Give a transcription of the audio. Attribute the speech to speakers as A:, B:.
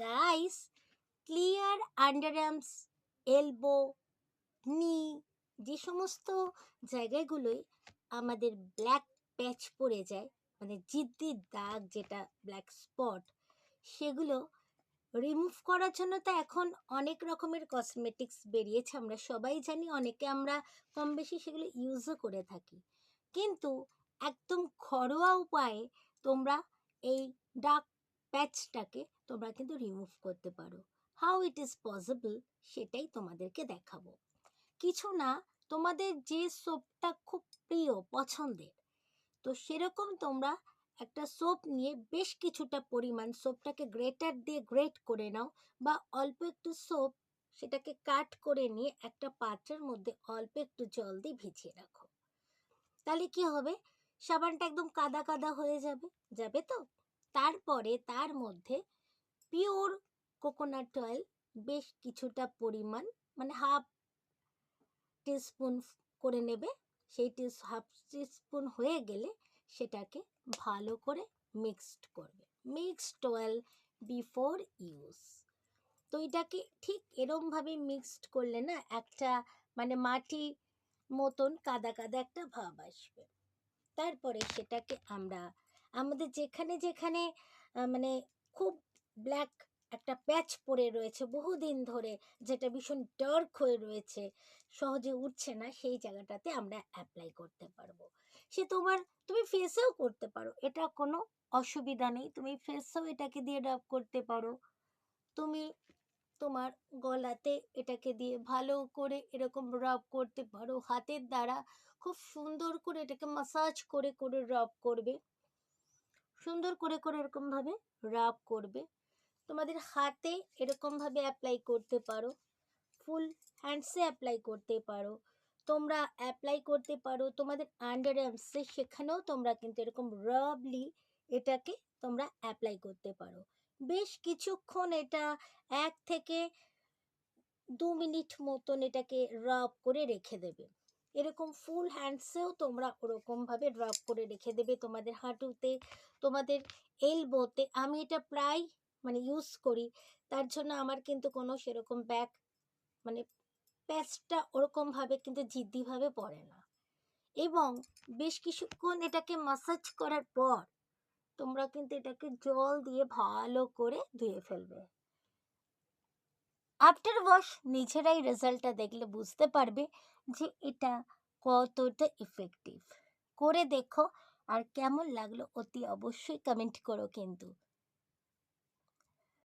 A: Guys, clear underarms, elbow, নি, যে সমস্ত জায়গাগুলোয় আমাদের ব্ল্যাক প্যাচ পড়ে যায়, মানে জিদ্দির দাগ, যেটা ব্ল্যাক স্পট, সেগুলো রিমুভ করার জন্য তো এখন অনেক রকমের কসমেটিক্স বেরিয়েছে, আমরা সবাই জানি, অনেকে আমরা কম বেশি সেগুলো ইউজও করে থাকি। কিন্তু একদম ঘরোয়া উপায়ে তোমরা এই ডার্ক প্যাচটাকে তোমরা কিন্তু রিমুভ করতে পারো। হাউ ইট ইজ পসিবল সেটাই তোমাদেরকে দেখাবো। কিছু না, তোমাদের যে সোপটা খুব প্রিয় পছন্দের, তো সেরকম তোমরা একটা সোপ নিয়ে বেশ কিছুটা পরিমাণ সোপটাকে গ্রেটার দিয়ে গ্রেট করে নাও, বা অল্প একটু সোপ সেটাকে কাট করে নিয়ে একটা পাত্রের মধ্যে অল্প একটু জল দিয়ে ভিজিয়ে রাখো। তাহলে কি হবে, সাবানটা একদম কাদা কাদা হয়ে যাবে, যাবে তো। তারপরে তার মধ্যে পিওর কোকোনাট অয়েল বেশ কিছুটা পরিমাণ, মানে হাফ টিস্পুন করে নেবে। সেই হাফ টিস্পুন হয়ে গেলে সেটাকে ভালো করে মিক্সড করবে। Mixed well before use. তো এটাকে ঠিক এরমভাবে মিক্সড করলে না একটা মানে মাটি মতন কাদা কাদা একটা ভাব আসবে। তারপরে সেটাকে আমরা আমাদের যেখানে যেখানে মানে খুব ব্ল্যাক একটা প্যাচ পড়ে রয়েছে বহুদিন ধরে, যেটা ভীষণ ডার্ক হয়ে রয়েছে, সহজে উঠছে না, সেই জায়গাটাতে আমরা অ্যাপ্লাই করতে পারবো। সে তুমি ফেসেও করতে পারো, এটা কোনো অসুবিধা নেই, তুমি ফেসেও এটাকে দিয়ে রাব করতে পারো। তুমি তোমার গলাতে এটাকে দিয়ে ভালো করে এরকম রাব করতে পারো, হাতের দ্বারা খুব সুন্দর করে এটাকে মাসাজ করে করে রাব করবে, সুন্দর করে করে এরকম ভাবে রাব করবে। তোমাদের হাতে এরকম ভাবে অ্যাপ্লাই করতে পারো, ফুল হ্যান্ডসে অ্যাপ্লাই করতে পারো, তোমরা অ্যাপ্লাই করতে পারো তোমাদের আন্ডার আর্মসে, সেখানেও তোমরা কিন্তু এরকম রাবলি এটাকে তোমরা অ্যাপ্লাই করতে পারো। বেশ কিছুক্ষণ এটা 1 থেকে 2 মিনিট মতন এটাকে রাব করে রেখে দেবে। এরকম ফুল হ্যান্ডসেও তোমরা ওরকমভাবে ড্রপ করে রেখে দেবে, তোমাদের হাঁটুতে, তোমাদের এলবোতে। আমি এটা প্রায় মানে ইউজ করি, তার জন্য আমার কিন্তু কোনো সেরকম মানে প্যাচটা ওরকমভাবে কিন্তু জিদ্দিভাবে পড়ে না। এবং বেশ কিছুক্ষণ এটাকে মাসাজ করার পর তোমরা কিন্তু এটাকে জল দিয়ে ভালো করে ধুয়ে ফেলবে। আফটার ওয়াশ নিজেরাই রেজাল্টটা দেখলে বুঝতে পারবে যে এটা কতটা ইফেক্টিভ। করে দেখো, আর কেমন লাগলো অতি অবশ্যই কমেন্ট করো কিন্তু।